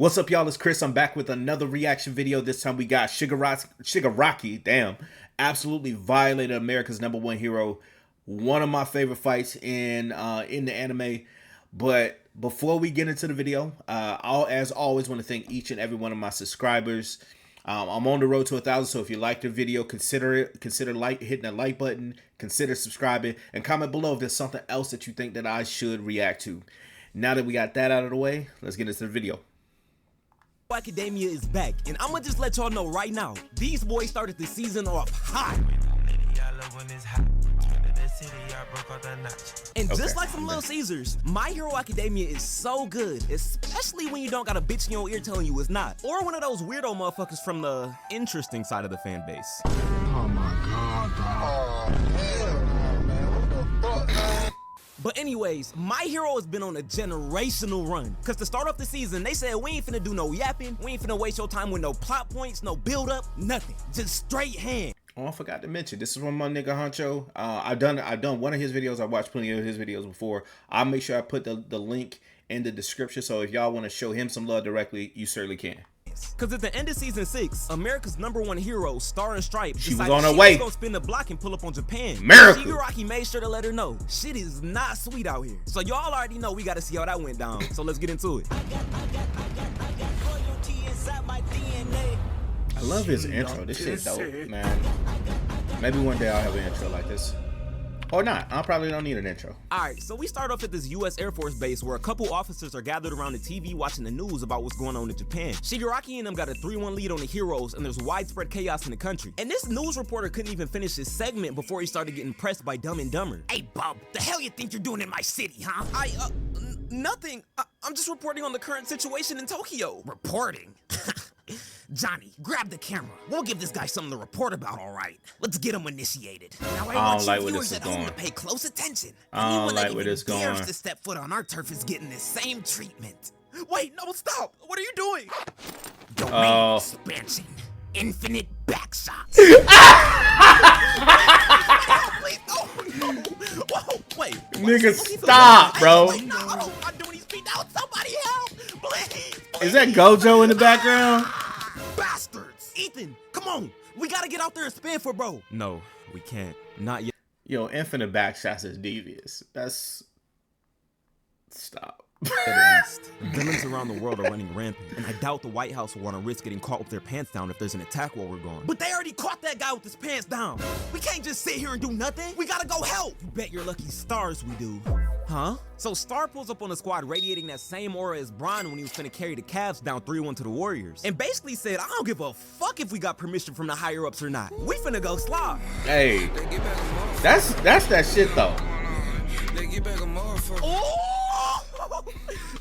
What's up, y'all? It's Chris. I'm back with another reaction video. This time we got Shigaraki. Damn, absolutely violated America's #1 hero. One of my favorite fights in the anime. But before we get into the video, as always, want to thank each and every one of my subscribers. I'm on the road to 1,000, so if you liked the video, consider hitting the like button, consider subscribing, and comment below if there's something else that you think that I should react to. Now that we got that out of the way, let's get into the video. Academia is back, and I'm gonna just let y'all know right now, these boys started the season off hot. And just like some Little Caesars, My Hero Academia is so good, especially when you don't got a bitch in your ear telling you it's not. Or one of those weirdo motherfuckers from the interesting side of the fan base. Oh my god, dog. Oh, hell no, man. What the fuck, man? But anyways, My Hero has been on a generational run. Cause to start off the season, they said we ain't finna do no yapping, we ain't finna waste your time with no plot points, no build up, nothing. Just straight hand. Oh, I forgot to mention, this is from my nigga Honcho. I've done one of his videos. I watched plenty of his videos before. I'll make sure I put the link in the description, so if y'all want to show him some love directly, you certainly can. Cause at the end of season 6, America's #1 hero, Star and Stripe, she was on her way. She was gonna spin the block and pull up on Japan. America. Shigaraki made sure to let her know shit is not sweet out here. So y'all already know we gotta see how that went down. So let's get into it. I love his intro. This shit dope, man. Maybe one day I'll have an intro like this. Or not. I probably don't need an intro. Alright, so we start off at this US Air Force base where a couple officers are gathered around the TV watching the news about what's going on in Japan. Shigaraki and them got a 3-1 lead on the heroes, and there's widespread chaos in the country. And this news reporter couldn't even finish his segment before he started getting pressed by Dumb and Dumber. Hey bub, the hell you think you're doing in my city, huh? Nothing. I'm just reporting on the current situation in Tokyo. Reporting? Johnny, grab the camera. We'll give this guy something to report about, all right? Let's get him initiated. Now I want you viewers at home to pay close attention. I don't like where this is going. Anyone that to step foot on our turf is getting the same treatment. Wait, no, stop. What are you doing? Domain expansion. Infinite backshots. Please, no. Whoa, wait. Nigga, stop, bro. No, I'm doing these feet now. Somebody help. Please. Is that Gojo in the background? Bastards! Ethan, come on! We gotta get out there and spin for bro! No, we can't. Not yet. Yo, infinite backshots is devious. That's... Stop. At least, villains around the world are running rampant, and I doubt the White House will want to risk getting caught with their pants down if there's an attack while we're gone. But they already caught that guy with his pants down! We can't just sit here and do nothing! We gotta go help! You bet your lucky stars we do. Huh? So Star pulls up on the squad radiating that same aura as Bron when he was finna carry the Cavs down 3-1 to the Warriors. And basically said, I don't give a fuck if we got permission from the higher ups or not. We finna go slob. Hey, that's that shit though. Oh!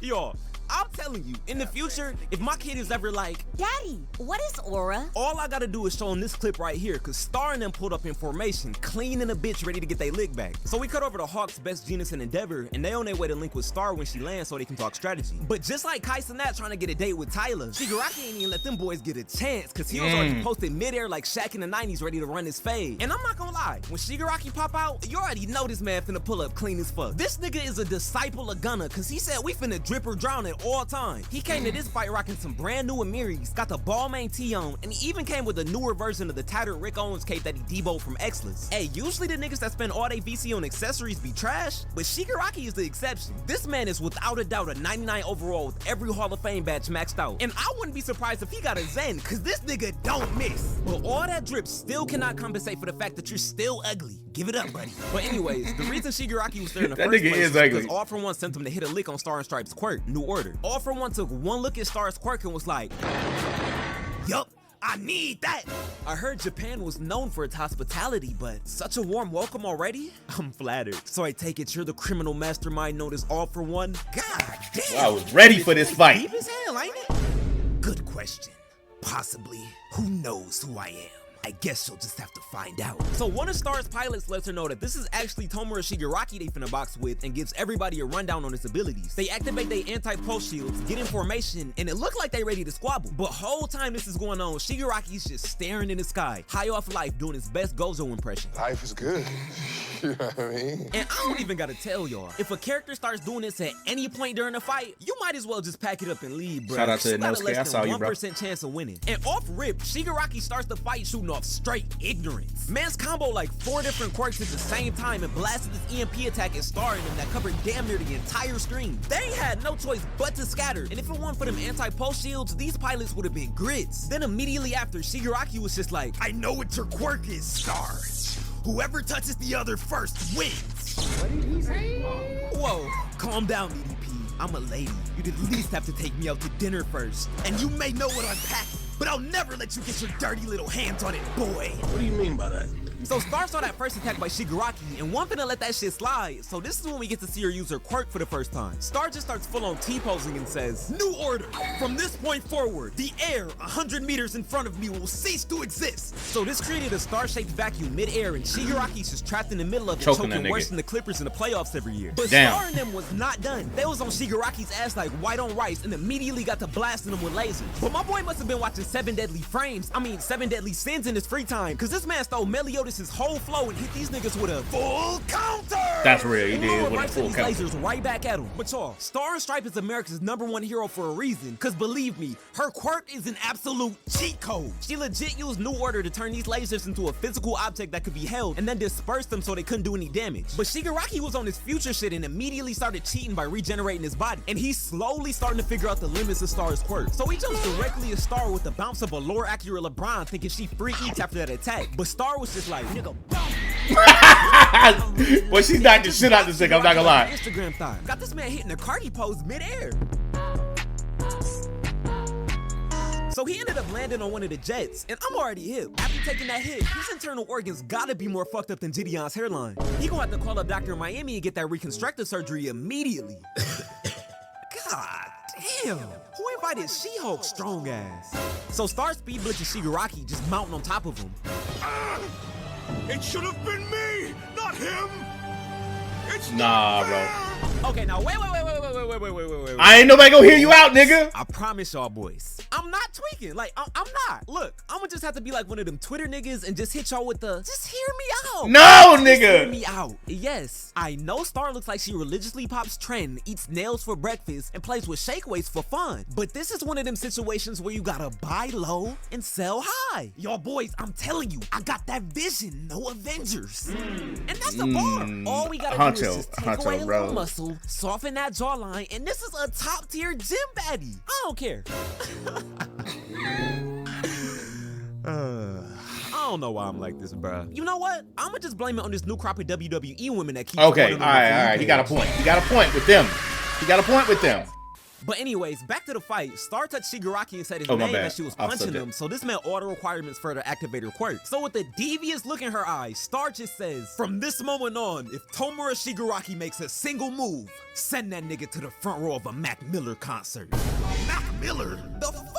Yo, I'm telling you, in the future, if my kid is ever like, Daddy, what is aura? all I gotta do is show him this clip right here, cause Star and them pulled up in formation, clean and a bitch ready to get their lick back. So we cut over to Hawk's best genius and Endeavor, and they on their way to link with Star when she lands so they can talk strategy. But just like Kais and that trying to get a date with Tyler, Shigaraki ain't even let them boys get a chance, cause he was already posted midair like Shaq in the 90s ready to run his fade. And I'm not gonna lie, when Shigaraki pop out, you already know this man finna pull up clean as fuck. This nigga is a disciple of Gunna, cause he said we finna drip or drown at all time. He came to this fight rocking some brand new Amiris, got the Balmain tee on, and he even came with a newer version of the tattered Rick Owens cape that he deboed from Xless. Hey, usually the niggas that spend all they VC on accessories be trash, but Shigaraki is the exception. This man is without a doubt a 99 overall with every Hall of Fame badge maxed out. And I wouldn't be surprised if he got a Zen, cause this nigga don't miss. But all that drip still cannot compensate for the fact that you're still ugly. Give it up, buddy. But anyways, the reason Shigaraki was there in the first place is because All For One sent him to hit a lick on Star and Stripe's Quirk, New Order. All For One took one look at Star's Quirk and was like, yup, I need that. I heard Japan was known for its hospitality, but such a warm welcome already? I'm flattered. So I take it you're the criminal mastermind known as All For One? God damn. Well, I was ready for this fight. Deep as hell, ain't it? Good question. Possibly. Who knows who I am? I guess you'll just have to find out. So one of Star's pilots lets her know that this is actually Tomura Shigaraki they finna box with and gives everybody a rundown on his abilities. They activate their anti-pulse shields, get in formation, and it looked like they ready to squabble. But whole time this is going on, Shigaraki's just staring in the sky, high off life, doing his best Gojo impression. Life is good. You know what I mean? And I don't even gotta tell y'all, if a character starts doing this at any point during the fight, you might as well just pack it up and leave, bro. Shout out to You got a Inosuke, less I saw than you, bro. 1% chance of winning. And off rip, Shigaraki starts the fight shooting off straight ignorance. Man's combo like 4 different quirks at the same time and blasted this EMP attack at Star in him that covered damn near the entire screen. They had no choice but to scatter, and if it weren't for them anti-pulse shields, these pilots would have been grits. Then immediately after, Shigaraki was just like, I know what your quirk is, Star. Whoever touches the other first wins. What did he say? Whoa, calm down, EDP. I'm a lady. You'd at least have to take me out to dinner first. And you may know what I'm packing, but I'll never let you get your dirty little hands on it, boy. What do you mean by that? So Star saw that first attack by Shigaraki and one finna let that shit slide. So this is when we get to see her use her quirk for the first time. Star just starts full on T-posing and says, New order! From this point forward, the air 100 meters in front of me will cease to exist. So this created a star-shaped vacuum mid-air and Shigaraki's just trapped in the middle of it, choking worse than the Clippers in the playoffs every year. But Star and them was not done. They was on Shigaraki's ass like white on rice and immediately got to blasting them with lasers. But my boy must have been watching 7 Deadly Sins in his free time, cause this man stole Meliodas' whole flow and hit these niggas with a full counter. That's real, he did with a full counter. Lasers right back at him. But y'all, Star and Stripe is America's #1 hero for a reason, cause believe me, her quirk is an absolute cheat code. She legit used New Order to turn these lasers into a physical object that could be held and then disperse them so they couldn't do any damage. But Shigaraki was on his future shit and immediately started cheating by regenerating his body, and he's slowly starting to figure out the limits of Star's quirk. So he jumps directly at Star with the bounce of a lore accurate LeBron, thinking she free eats after that attack. But Star was just like, nigga, Boy, she knocked the shit out this thing, I'm not gonna lie. Instagram thigh. Got this man hitting a Cardi pose mid-air. So he ended up landing on one of the jets, and I'm already hip. After taking that hit, his internal organs gotta be more fucked up than Gideon's hairline. He gonna have to call up Dr. Miami and get that reconstructive surgery immediately. God damn. Who invited She-Hulk strong ass? So Star speed blitzes Shigaraki, just mounting on top of him. It should have been me, not him. It's Nah, bro. Okay, now wait. I ain't nobody gonna hear you out, nigga. I promise y'all boys, I'm not tweaking. Like, I'm not. Look, I'm gonna just have to be like one of them Twitter niggas and just hit y'all with the, just hear me out. No, Just nigga. hear me out. Yes, I know Star looks like she religiously pops trend, eats nails for breakfast, and plays with shake weights for fun. But this is one of them situations where you gotta buy low and sell high. Y'all boys, I'm telling you, I got that vision. No Avengers. And that's the bar. All we gotta do is just take away a little muscle, soften that jawline, and this is a top tier gym baddie. I don't care. I don't know why I'm like this, bruh. You know what? I'ma just blame it on this new crop of WWE women that keep. Okay, all right. He got a point. He got a point with them. But anyways, back to the fight. Star touched Shigaraki and said his name as she was punching him, so this meant all the requirements for her to activate her quirk. So with a devious look in her eyes, Star just says, from this moment on, if Tomura Shigaraki makes a single move, send that nigga to the front row of a Mac Miller concert. Mac Miller? The fuck?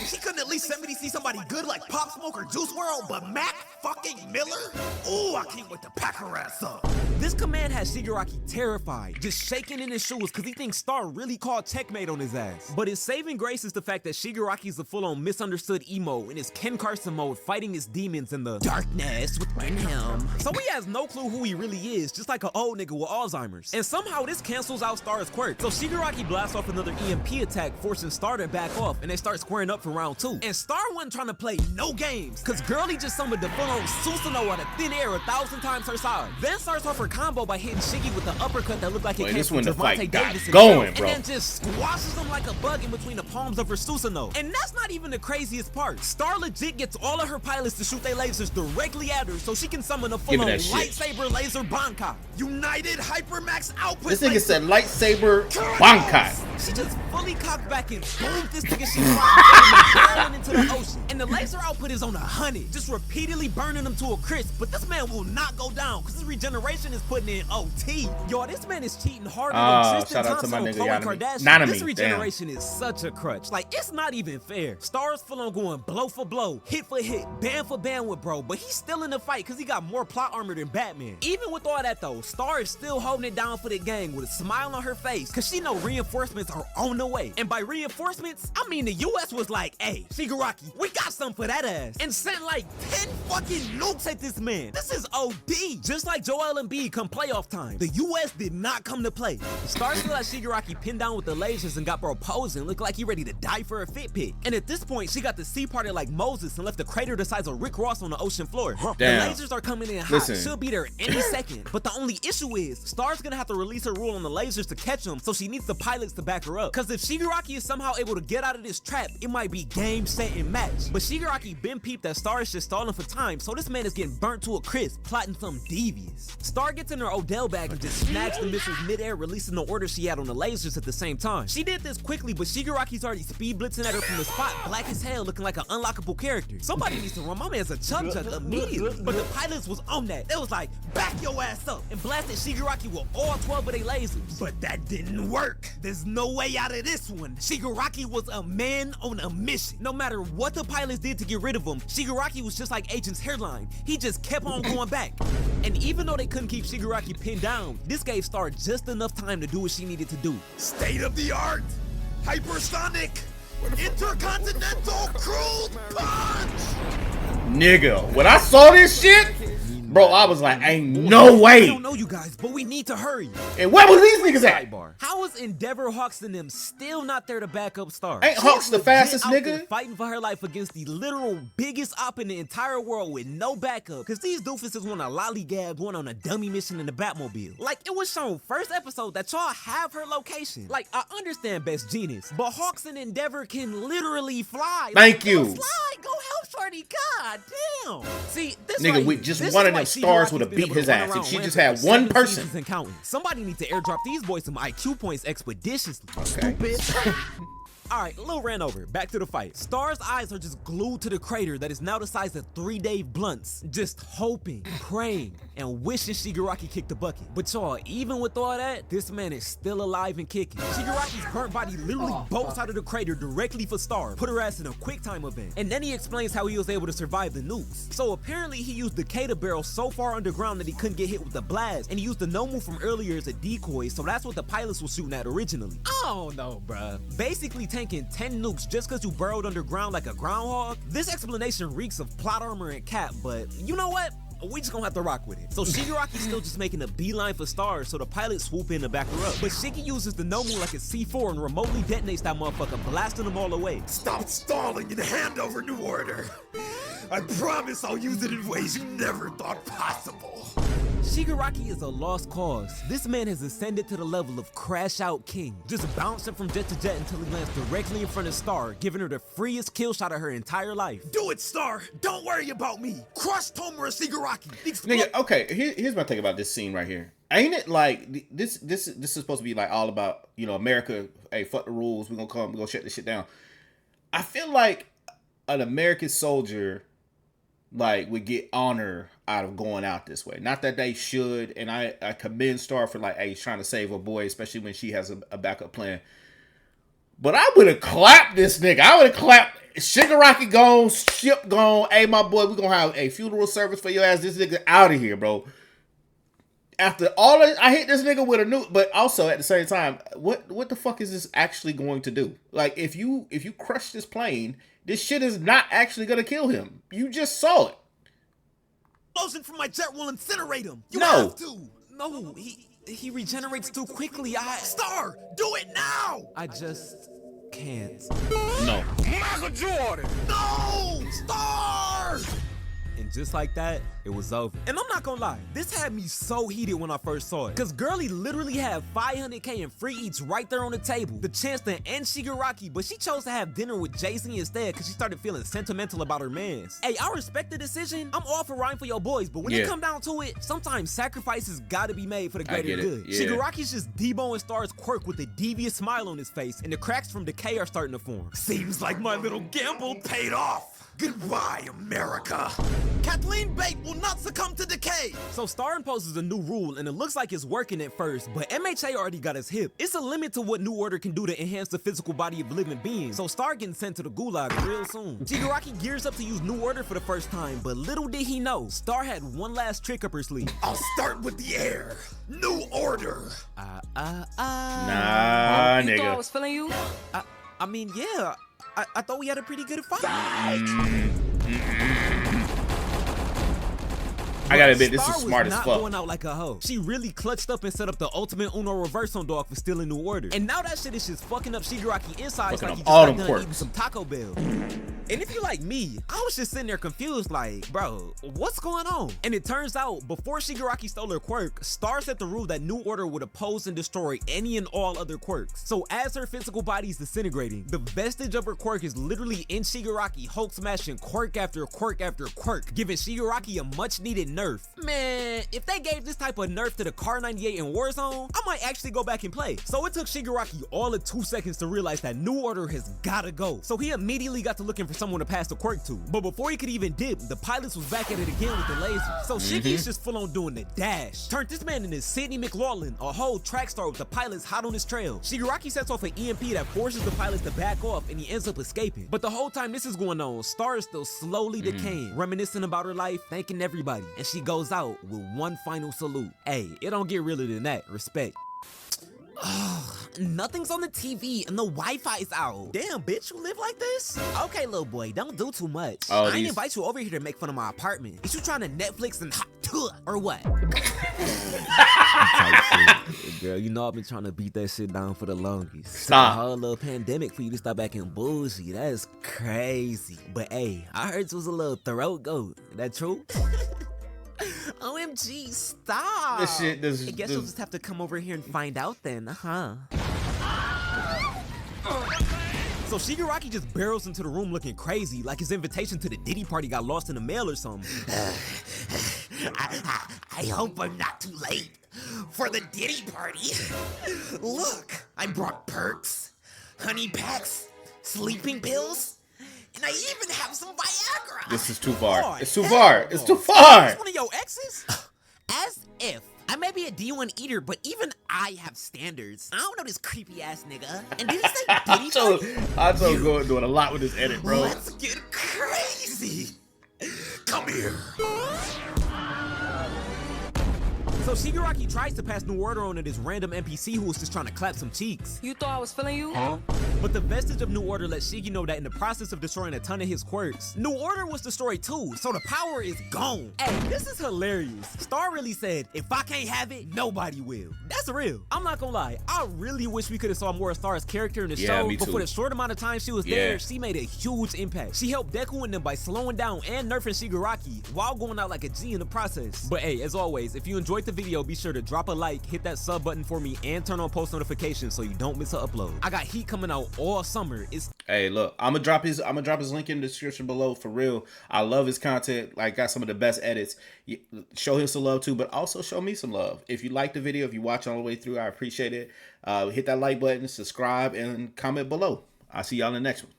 She couldn't at least send me to see somebody good like Pop Smoke or Juice WRLD, but Mac fucking Miller? Ooh, I can't wait to pack her ass up. This command has Shigaraki terrified, just shaking in his shoes because he thinks Star really called checkmate on his ass. But his saving grace is the fact that Shigaraki's a full-on misunderstood emo in his Ken Carson mode, fighting his demons in the darkness within him. So he has no clue who he really is, just like an old nigga with Alzheimer's. And somehow this cancels out Star's quirk. So Shigaraki blasts off another EMP attack, forcing Star to back off, and they start squaring up for round 2. And Star wasn't trying to play no games, cause Girlie just summoned the full-on Susanoo out of thin air 1,000 times her size. Then starts off her combo by hitting Shiggy with the uppercut that looked like it came from Devontae Davis going, bro. and then just squashes him like a bug in between the palms of her Susanoo. And that's not even the craziest part. Star legit gets all of her pilots to shoot their lasers directly at her so she can summon a full-on lightsaber laser Bankai. United Hypermax output. This nigga said lightsaber Bankai. She just fully cocked back and boomed this nigga shit falling into the ocean. And the laser output is on 100, just repeatedly burning him to a crisp. But this man will not go down because his regeneration is putting in OT. Yo, this man is cheating harder than Tristan Thompson or Khloe Kardashian. This regeneration is such a crutch. Like, it's not even fair. Star's full on going blow for blow, hit for hit, band for band with bro, but he's still in the fight because he got more plot armor than Batman. Even with all that though, Star is still holding it down for the gang with a smile on her face because she know reinforcements are on the way. And by reinforcements, I mean the US was like, hey, Shigaraki, we got something for that ass. And sent like 10 fucking nukes at this man. This is OD. Just like Joel Embiid come playoff time, the US did not come to play. Star still had Shigaraki pinned down with the lasers and got bro posing, looked like he ready to die for a fit pic. And at this point, she got the sea parted like Moses and left the crater the size of Rick Ross on the ocean floor. Damn. The lasers are coming in hot. She'll be there any second. But the only issue is, Star's gonna have to release her rule on the lasers to catch them, so she needs the pilots to back her up. Cause if Shigaraki is somehow able to get out of this trap, it might be game, set, and match. But Shigaraki been peeped that Star is just stalling for time, so this man is getting burnt to a crisp, plotting something devious. Star gets in her Odell bag and just snags the missiles midair, releasing the order she had on the lasers at the same time. She did this quickly, but Shigaraki's already speed blitzing at her from the spot, black as hell, looking like an unlockable character. Somebody needs to run my man's a chum chuck immediately. But the pilots was on that. They was like, back your ass up, and blasted Shigaraki with all 12 of their lasers. But that didn't work. There's no way out of this one. Shigaraki was a man on a mission. No matter what the pilots did to get rid of him, Shigaraki was just like Agent's hairline. He just kept on going back. And even though they couldn't keep Shigaraki pinned down, this gave Star just enough time to do what she needed to do. State of the art, hypersonic, intercontinental crude punch! Nigga, when I saw this shit, bro, I was like, ain't no way. I don't know you guys, but we need to hurry. And where was these niggas at? Sidebar. How is Endeavor, Hawks, and them still not there to back up Star? Ain't Hawks the fastest nigga? Fighting for her life against the literal biggest op in the entire world with no backup. Cause these doofuses want a lollygag going on a dummy mission in the Batmobile. Like, it was shown first episode that y'all have her location. Like, I understand Best Genius, but Hawks and Endeavor can literally fly. Thank you. Go fly, go help Shorty. God damn. See, this nigga, right with here, just this one is of them why stars Shigaraki's would have been beat able to his run ass if around she Rampage just for had one 7 person. seasons and counting. Somebody needs to airdrop these boys some IQ points expeditiously. Okay. Stupid. Alright, a little ran over. Back to the fight. Star's eyes are just glued to the crater that is now the size of 3 Dave Blunts. Just hoping, praying, and wishing Shigaraki kicked the bucket. But y'all, even with all that, this man is still alive and kicking. Shigaraki's burnt body literally bolts out of the crater directly for Star. Put her ass in a quick time event. And then he explains how he was able to survive the nukes. So apparently he used the Kata barrel so far underground that he couldn't get hit with the blast. And he used the Nomu from earlier as a decoy, so that's what the pilots were shooting at originally. I don't know, bruh. Basically tanking 10 nukes just cause you burrowed underground like a groundhog? This explanation reeks of plot armor and cap, but you know what? We just gonna have to rock with it. So Shigaraki's still just making a beeline for Star, so the pilots swoop in to back her up. But Shiki uses the Nomu like a C4 and remotely detonates that motherfucker, blasting them all away. Stop stalling and hand over New Order. I promise I'll use it in ways you never thought possible. Shigaraki is a lost cause. This man has ascended to the level of Crash Out King, just bouncing from jet to jet until he lands directly in front of Star, giving her the freest kill shot of her entire life. Do it, Star! Don't worry about me! Crush Tomura Shigaraki! Nigga, okay, here's my thing about this scene right here. Ain't it like this is supposed to be like all about, you know, America, hey, fuck the rules, we're gonna shut this shit down. I feel like an American soldier like would get honor out of going out this way. Not that they should, and I commend Star for like, hey, trying to save her boy, especially when she has a backup plan. But I would have clapped this nigga. I would have clapped Shigaraki gone, ship gone. Hey, my boy, we're gonna have a funeral service for your ass. This nigga out of here, bro. After all that, I hit this nigga with a nuke, but also at the same time, what the fuck is this actually going to do? Like, if you crush this plane, this shit is not actually gonna kill him. You just saw it. Explosion from my jet will incinerate him. You No. have to. No, he regenerates too quickly. Star, do it now! I just can't. No. Michael Jordan! No! Star! And just like that, it was over. And I'm not gonna lie, this had me so heated when I first saw it. Cause Girly literally had 500K in free eats right there on the table. The chance to end Shigaraki, but she chose to have dinner with Jay-Z instead cause she started feeling sentimental about her mans. Hey, I respect the decision. I'm all for riding for your boys, but when it come down to it, sometimes sacrifices gotta be made for the greater good. Yeah. Shigaraki's just deboing Star's Quirk with a devious smile on his face, and the cracks from decay are starting to form. Seems like my little gamble paid off. Goodbye, America. Kathleen Bate will not succumb to decay. So Star imposes a new rule, and it looks like it's working at first, but MHA already got his hip. It's a limit to what New Order can do to enhance the physical body of living beings, so Star getting sent to the gulag real soon. Shigaraki gears up to use New Order for the first time, but little did he know, Star had one last trick up her sleeve. I'll start with the air. New Order. Nah, You nigga. thought I was feeling you? I mean, yeah, I thought we had a pretty good fight. I gotta admit, this Star is smart was as not fuck. going out like a hoe. She really clutched up and set up the ultimate Uno reverse on dog for stealing New Order. And now that shit is just fucking up Shigaraki insides Fucking like he up just all got them done eating quirks. some Taco Bell. And if you like me, I was just sitting there confused like, bro, what's going on? And it turns out, before Shigaraki stole her quirk, Star set the rule that New Order would oppose and destroy any and all other quirks. So as her physical body is disintegrating, the vestige of her quirk is literally in Shigaraki, Hulk smashing quirk after quirk after quirk, giving Shigaraki a much needed nerf. Man, if they gave this type of nerf to the Car 98 in Warzone, I might actually go back and play. So it took Shigaraki all of 2 seconds to realize that New Order has gotta go. So he immediately got to looking for someone to pass the quirk to. But before he could even dip, the pilots was back at it again with the laser. So Shiggy's just full on doing the dash. Turned this man into Sidney McLaughlin, a whole track star with the pilots hot on his trail. Shigaraki sets off an EMP that forces the pilots to back off and he ends up escaping. But the whole time this is going on, Star is still slowly decaying, reminiscing about her life, thanking everybody. And she goes out with one final salute. Hey, it don't get realer than that. Respect. Nothing's on the TV and the Wi-Fi's out. Damn, bitch, you live like this? Okay, little boy, don't do too much. Oh, I ain't invite you over here to make fun of my apartment. Is you trying to Netflix and or what? Girl, you know I've been trying to beat that shit down for the longest. Stop. Took a whole little pandemic for you to stop acting bougie. That's crazy. But hey, I heard you was a little throat goat. That true? OMG, stop. This shit, I guess you'll just have to come over here and find out then, huh? So Shigaraki just barrels into the room looking crazy, like his invitation to the Diddy party got lost in the mail or something. I hope I'm not too late for the Diddy party. Look, I brought perks, honey packs, sleeping pills, and I even have some Viagra. This is too far. Boy, It's too hell far. no. It's too far. One of your exes? As if. I may be a D1 eater, but even I have standards. I don't know this creepy ass nigga. And did he say Diddy party? I told going doing a lot with this edit, bro. Let's get crazy. Come here. So Shigaraki tries to pass New Order on to this random NPC who was just trying to clap some cheeks. You thought I was feeling you? But the vestige of New Order let Shigi know that in the process of destroying a ton of his quirks, New Order was destroyed too, so the power is gone. Hey, this is hilarious. Star really said, if I can't have it, nobody will. That's real. I'm not gonna lie, I really wish we could have saw more of Star's character in the Yeah, show, me but too. for the short amount of time she was there, she made a huge impact. She helped Deku and them by slowing down and nerfing Shigaraki while going out like a G in the process. But hey, as always, if you enjoyed the video, be sure to drop a like, hit that sub button for me, and turn on post notifications so you don't miss an upload. I got heat coming out all summer. Hey, look, I'm gonna drop his link in the description below for real. I love his content. Like, got some of the best edits. Show him some love too, but also show me some love. If you like the video, if you watch all the way through, I appreciate it. Hit that like button, subscribe, and comment below. I'll see y'all in the next one.